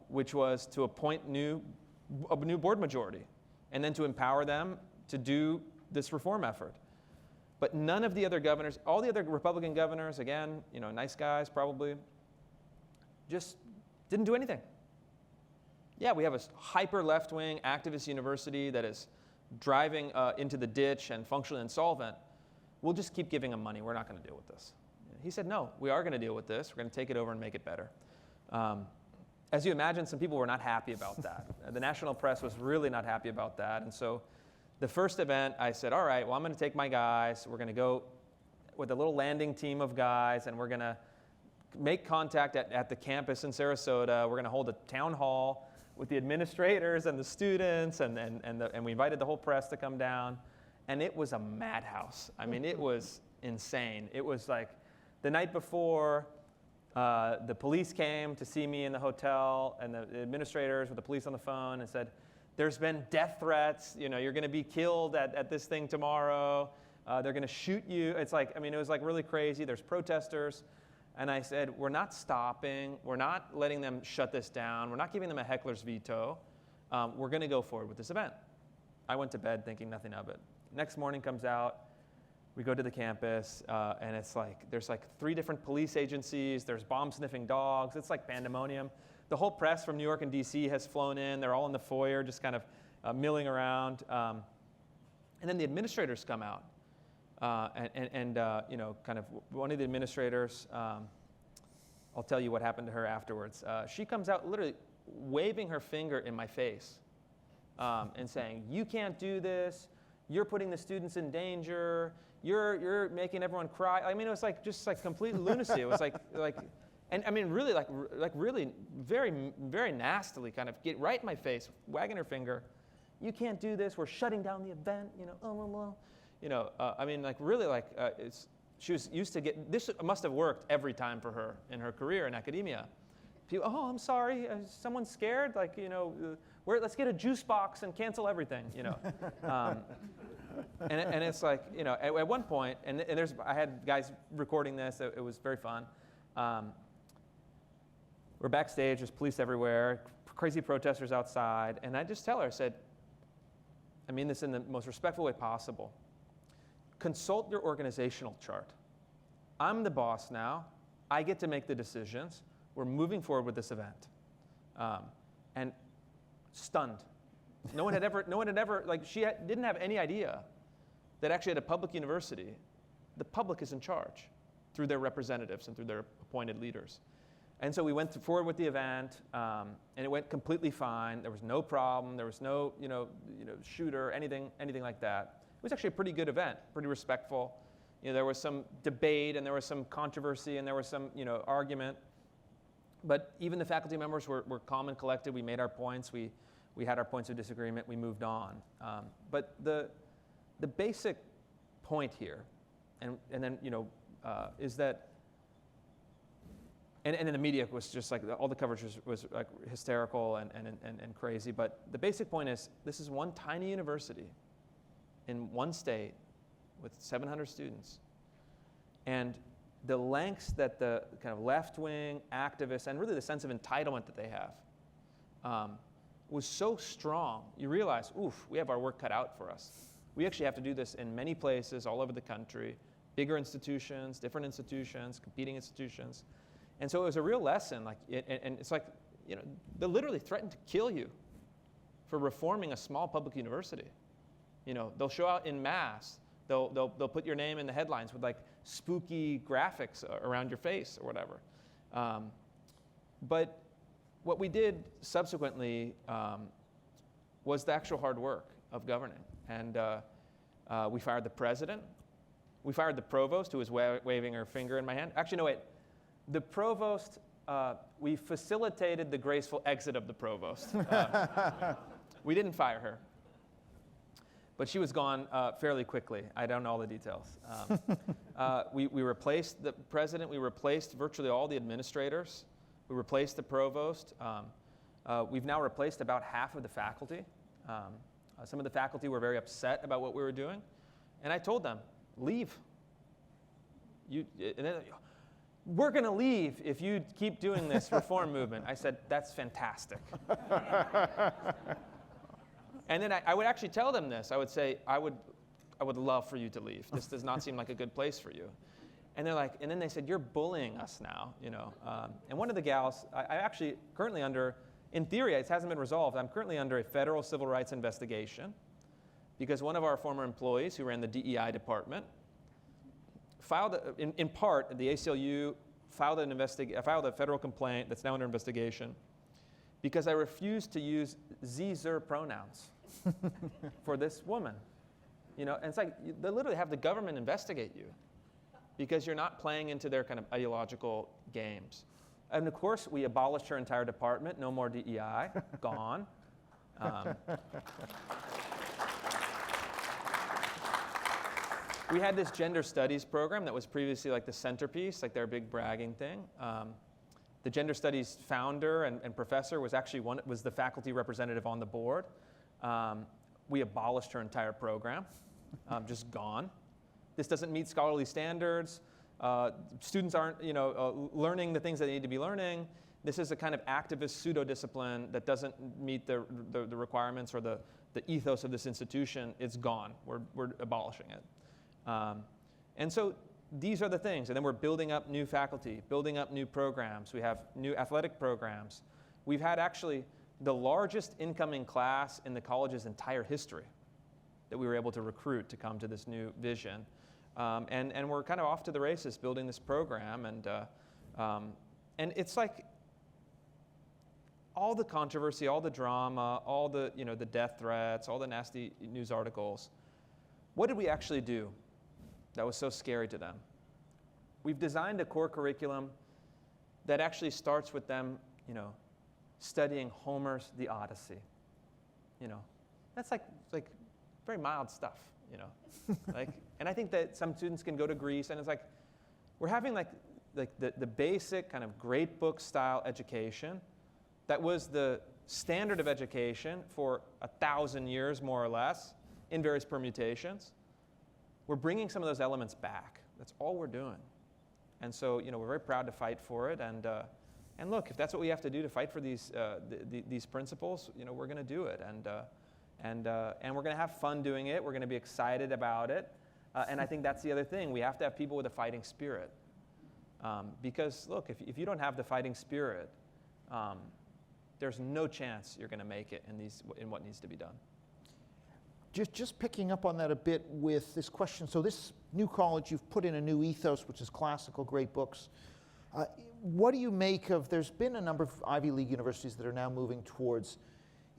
which was to appoint a new board majority, and then to empower them to do this reform effort. But none of the other governors, all the other Republican governors, again, nice guys probably, just didn't do anything. Yeah, we have a hyper left-wing activist university that is driving into the ditch and functionally insolvent. We'll just keep giving them money. We're not going to deal with this. He said, no, we are going to deal with this. We're going to take it over and make it better. As you imagine, some people were not happy about that. The national press was really not happy about that. And so the first event, I said, all right, well, I'm going to take my guys. We're going to go with a little landing team of guys, and we're going to make contact at the campus in Sarasota. We're going to hold a town hall with the administrators and the students, and we invited the whole press to come down. And it was a madhouse. I mean, it was insane. It was like the night before, the police came to see me in the hotel, and the administrators with the police on the phone and said, there's been death threats. You're going to be killed at this thing tomorrow. They're going to shoot you. It's like, it was like really crazy. There's protesters. And I said, we're not stopping. We're not letting them shut this down. We're not giving them a heckler's veto. We're going to go forward with this event. I went to bed thinking nothing of it. Next morning comes out. We go to the campus, and it's like, there's like 3 different police agencies. There's bomb-sniffing dogs. It's like pandemonium. The whole press from New York and D.C. has flown in. They're all in the foyer, just kind of milling around. And then the administrators come out. Kind of one of the administrators, I'll tell you what happened to her afterwards. She comes out literally waving her finger in my face and saying, you can't do this. You're putting the students in danger. You're making everyone cry. I mean, it was like just like complete lunacy. It was like, and I mean, really like really very, very nastily kind of get right in my face, wagging her finger. You can't do this. We're shutting down the event. I mean, like really like she was used to get, this must have worked every time for her in her career in academia. People, oh, I'm sorry, someone's scared, like, let's get a juice box and cancel everything, and it's like, at one point, and I had guys recording this, it was very fun. We're backstage, there's police everywhere, crazy protesters outside, and I just tell her, I said, I mean this in the most respectful way possible. Consult your organizational chart. I'm the boss now. I get to make the decisions. We're moving forward with this event. And stunned. No one had ever, like she didn't have any idea that actually at a public university, the public is in charge through their representatives and through their appointed leaders. And so we went forward with the event, and it went completely fine. There was no problem. There was no, shooter, anything like that. It was actually a pretty good event, pretty respectful. There was some debate, and there was some controversy, and there was some, argument. But even the faculty members were calm and collected. We made our points. We had our points of disagreement. We moved on. But the basic point here, and then is that, and then the media was just like all the coverage was like hysterical and crazy. But the basic point is this is one tiny university in one state with 700 students, and the lengths that the kind of left-wing activists and really the sense of entitlement that they have was so strong. You realize, oof, we have our work cut out for us. We actually have to do this in many places all over the country, bigger institutions, different institutions, competing institutions. And so it was a real lesson. And it's like, they literally threatened to kill you for reforming a small public university. They'll show out in mass. They'll put your name in the headlines with like spooky graphics around your face or whatever. But what we did subsequently was the actual hard work of governing. And we fired the president. We fired the provost, who was waving her finger in my hand. Actually, no, wait. The provost, we facilitated the graceful exit of the provost. We didn't fire her. But she was gone fairly quickly. I don't know all the details. We replaced the president. We replaced virtually all the administrators. We replaced the provost. We've now replaced about half of the faculty. Some of the faculty were very upset about what we were doing. And I told them, leave. And then, we're going to leave if you keep doing this reform movement. I said, that's fantastic. And then I would actually tell them this. I would say, I would love for you to leave. This does not seem like a good place for you. And they're like, and then they said, you're bullying us now, you know. And one of the gals, I actually currently under, in theory, it hasn't been resolved. I'm currently under a federal civil rights investigation because one of our former employees who ran the DEI department filed, in part, the ACLU filed a federal complaint that's now under investigation because I refused to use ze/zer pronouns for this woman. You know, and it's like they literally have the government investigate you because you're not playing into their kind of ideological games. And of course, we abolished her entire department. No more DEI, gone. We had this gender studies program that was previously like the centerpiece, like their big bragging thing. The gender studies founder and professor was actually was the faculty representative on the board. We abolished her entire program, just gone. This doesn't meet scholarly standards. Students aren't, learning the things that they need to be learning. This is a kind of activist pseudo-discipline that doesn't meet the requirements or the ethos of this institution. It's gone. We're abolishing it. And so these are the things. And then we're building up new faculty, building up new programs. We have new athletic programs. We've had actually the largest incoming class in the college's entire history that we were able to recruit to come to this new vision. And we're kind of off to the races building this program. And it's like all the controversy, all the drama, all the, the death threats, all the nasty news articles. What did we actually do that was so scary to them? We've designed a core curriculum that actually starts with them, studying Homer's The Odyssey. That's like very mild stuff, and I think that some students can go to Greece, and it's like we're having like the basic kind of great book style education that was the standard of education for 1,000 years, more or less, in various permutations. We're bringing some of those elements back. That's all we're doing. And so, we're very proud to fight for it. And look, if that's what we have to do to fight for these principles, we're going to do it. And we're going to have fun doing it. We're going to be excited about it. And I think that's the other thing. We have to have people with a fighting spirit. Because, look, if you don't have the fighting spirit, there's no chance you're going to make it in what needs to be done. Just picking up on that a bit with this question. So this new college, you've put in a new ethos, which is classical, great books. What do you make of, there's been a number of Ivy League universities that are now moving towards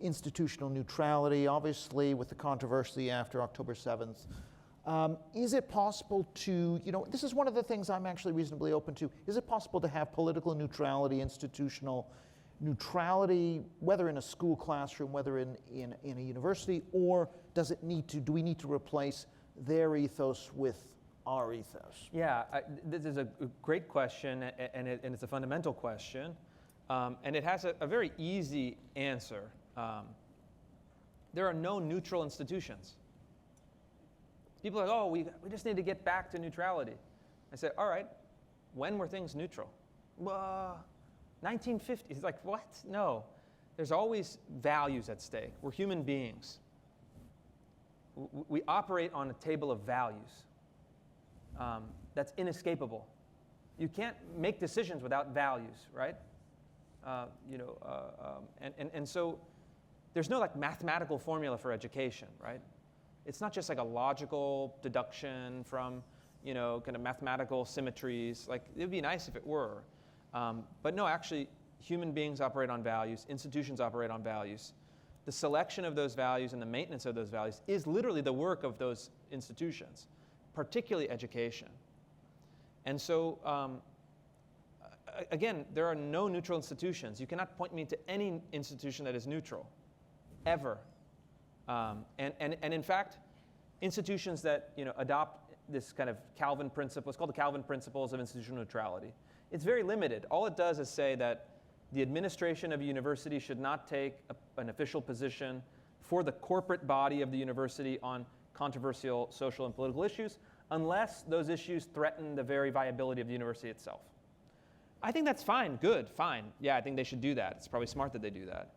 institutional neutrality, obviously with the controversy after October 7th. Is it possible to, this is one of the things I'm actually reasonably open to. Is it possible to have political neutrality, institutional neutrality, whether in a school classroom, whether in a university, or do we need to replace their ethos with our ethos? Yeah, this is a great question, and it's a fundamental question, and it has a very easy answer. There are no neutral institutions. People are like, oh, we just need to get back to neutrality. I said, all right, when were things neutral? 1950s. It's like, what? No. There's always values at stake. We're human beings. We operate on a table of values. That's inescapable. You can't make decisions without values, right? And so there's no like mathematical formula for education, right? It's not just like a logical deduction from, kind of mathematical symmetries. Like, it would be nice if it were. But no, actually, human beings operate on values. Institutions operate on values. The selection of those values and the maintenance of those values is literally the work of those institutions, particularly education. And so, again, there are no neutral institutions. You cannot point me to any institution that is neutral, ever. And in fact, institutions that adopt this kind of Calvin principle, it's called the Calvin Principles of Institutional Neutrality. It's very limited. All it does is say that the administration of a university should not take an official position for the corporate body of the university on controversial social and political issues, unless those issues threaten the very viability of the university itself. I think that's fine, good, fine. Yeah, I think they should do that. It's probably smart that they do that.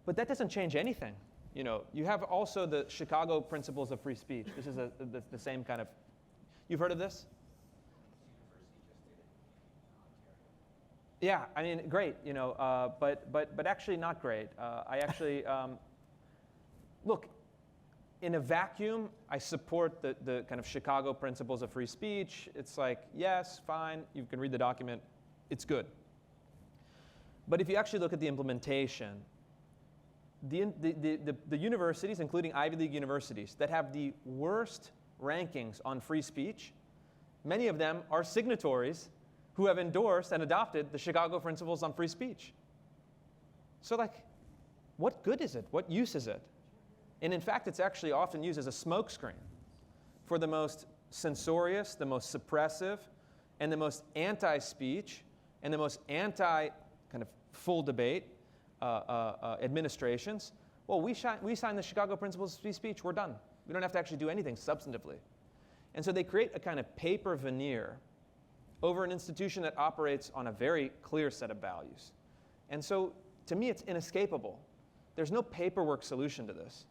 But that doesn't change anything. You know, you have also the Chicago Principles of Free Speech. This is the same kind of, you've heard of this? Yeah, I mean, great, you know, but actually not great. I actually, look, in a vacuum, I support the kind of Chicago Principles of Free Speech. It's like, yes, fine, you can read the document, it's good. But if you actually look at the implementation, the universities, including Ivy League universities, that have the worst rankings on free speech, many of them are signatories who have endorsed and adopted the Chicago Principles on Free Speech. So like, what good is it? What use is it? And in fact, it's actually often used as a smokescreen for the most censorious, the most suppressive, and the most anti-speech, and the most anti-kind of full debate administrations. Well, we signed the Chicago Principles of Free Speech, we're done. We don't have to actually do anything substantively. And so they create a kind of paper veneer over an institution that operates on a very clear set of values. And so, to me, it's inescapable. There's no paperwork solution to this.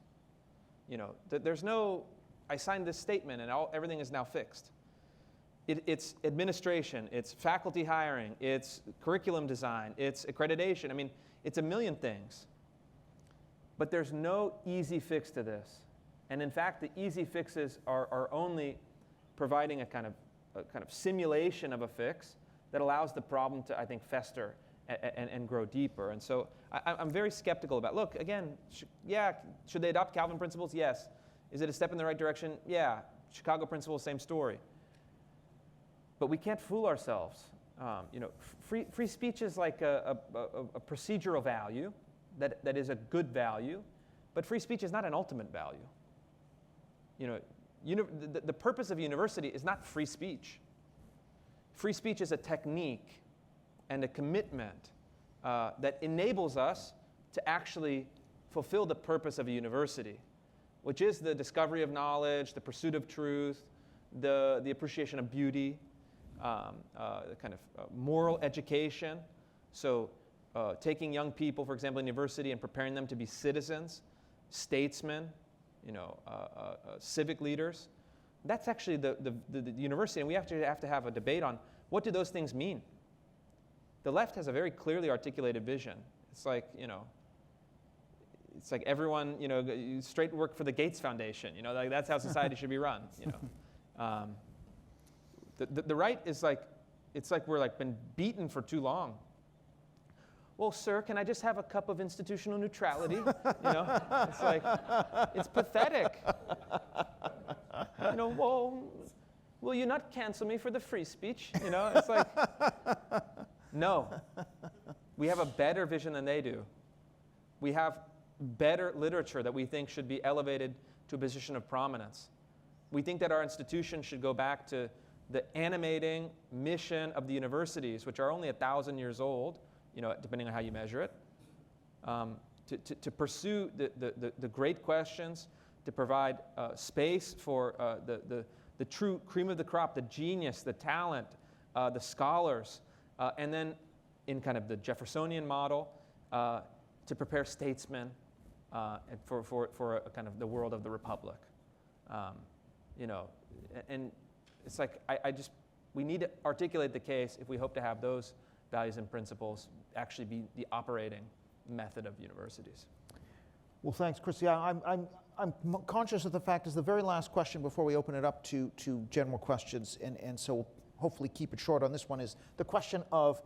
You know, there's no, I signed this statement and everything is now fixed. It's administration, it's faculty hiring, it's curriculum design, it's accreditation. I mean, it's a million things. But there's no easy fix to this. And in fact, the easy fixes are only providing a kind of simulation of a fix that allows the problem to, I think, fester and grow deeper. And so I'm very skeptical about, look, again, should they adopt Calvin principles? Yes. Is it a step in the right direction? Yeah. Chicago principles, same story. But we can't fool ourselves. You know, free speech is like a procedural value that is a good value, but free speech is not an ultimate value. You know, the purpose of a university is not free speech. Free speech is a technique and a commitment that enables us to actually fulfill the purpose of a university, which is the discovery of knowledge, the pursuit of truth, the appreciation of beauty, kind of moral education. So taking young people, for example, in university and preparing them to be citizens, statesmen, you know, civic leaders. That's actually the university, and we have to have a debate on what do those things mean. The left has a very clearly articulated vision. It's like, you know, it's like everyone, you know, straight work for the Gates Foundation. You know, like that's how society should be run. You know, the right is like, it's like we're like been beaten for too long. Well, sir, can I just have a cup of institutional neutrality? You know, it's like, it's pathetic. You know, well, will you not cancel me for the free speech? You know, it's like, no. We have a better vision than they do. We have better literature that we think should be elevated to a position of prominence. We think that our institution should go back to the animating mission of the universities, which are only 1,000 years old, you know, depending on how you measure it, to pursue the great questions, to provide space for the true cream of the crop, the genius, the talent, the scholars, and then in kind of the Jeffersonian model, to prepare statesmen for a kind of the world of the republic. You know, and it's like we need to articulate the case if we hope to have those values and principles actually be the operating method of universities. Well, thanks, Chris. Yeah, I'm conscious of the fact is the very last question before we open it up to general questions, and so hopefully keep it short on this one, is the question of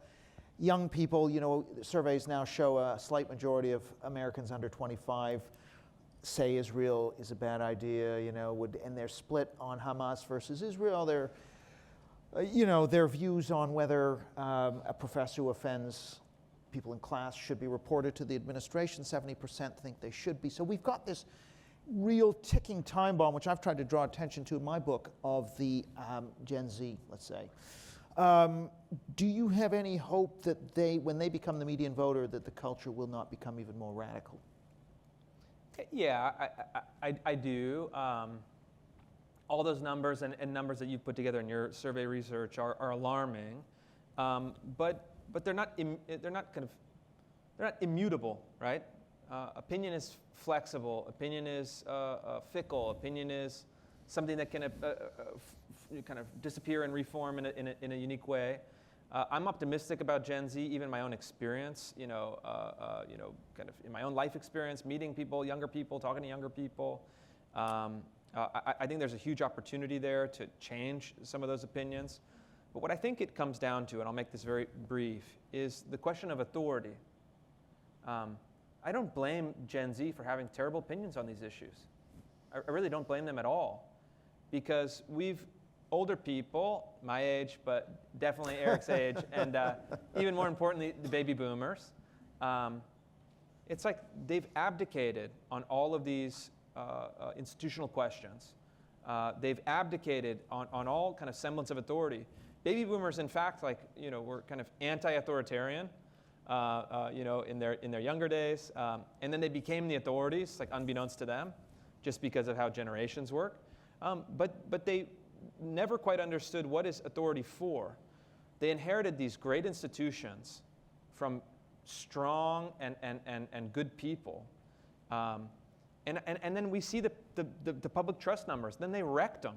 young people. You know, surveys now show a slight majority of Americans under 25 say Israel is a bad idea, you know, and they're split on Hamas versus Israel. They're, you know, their views on whether a professor who offends people in class should be reported to the administration. 70% think they should be. So we've got this real ticking time bomb, which I've tried to draw attention to in my book, of the Gen Z, let's say. Do you have any hope that when they become the median voter, that the culture will not become even more radical? Yeah, I do. All those numbers and numbers that you've put together in your survey research are alarming, but they're not immutable, right? Opinion is flexible. Opinion is fickle. Opinion is something that can kind of disappear and reform in a unique way. I'm optimistic about Gen Z, even my own experience. Kind of in my own life experience, meeting people, younger people, talking to younger people. I think there's a huge opportunity there to change some of those opinions. But what I think it comes down to, and I'll make this very brief, is the question of authority. I don't blame Gen Z for having terrible opinions on these issues. I really don't blame them at all, because older people, my age, but definitely Eric's age, and even more importantly, the baby boomers, it's like they've abdicated on all of these institutional questions. They've abdicated on all kind of semblance of authority. Baby boomers, in fact, were kind of anti-authoritarian, in their younger days, and then they became the authorities, like unbeknownst to them, just because of how generations work. But they never quite understood what is authority for. They inherited these great institutions from strong and good people. And then we see the public trust numbers. Then they wrecked them.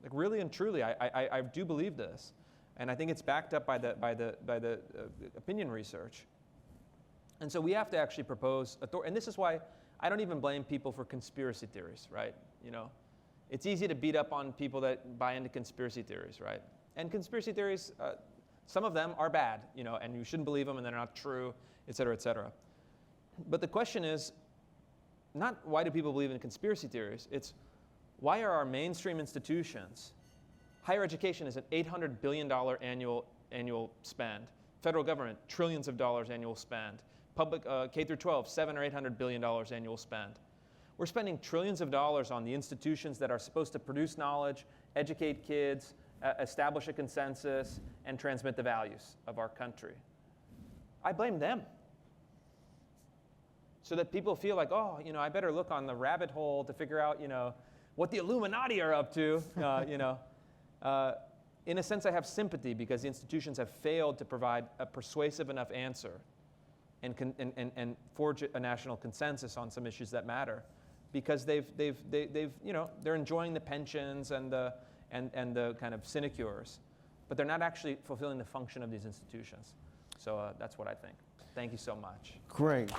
Like really and truly, I do believe this. And I think it's backed up by the opinion research. And so we have to actually propose authority. And this is why I don't even blame people for conspiracy theories, right? It's easy to beat up on people that buy into conspiracy theories, right? And conspiracy theories, some of them are bad, and you shouldn't believe them, and they're not true, et cetera, et cetera. But the question is not why do people believe in conspiracy theories, it's why are our mainstream institutions, higher education is an $800 billion annual spend, federal government, trillions of dollars annual spend, public K through 12, $700 or $800 billion annual spend. We're spending trillions of dollars on the institutions that are supposed to produce knowledge, educate kids, establish a consensus, and transmit the values of our country. I blame them. So that people feel like, I better look on the rabbit hole to figure out, what the Illuminati are up to. In a sense, I have sympathy because the institutions have failed to provide a persuasive enough answer and forge a national consensus on some issues that matter. Because they're enjoying the pensions and the kind of sinecures, but they're not actually fulfilling the function of these institutions. So that's what I think. Thank you so much. Great.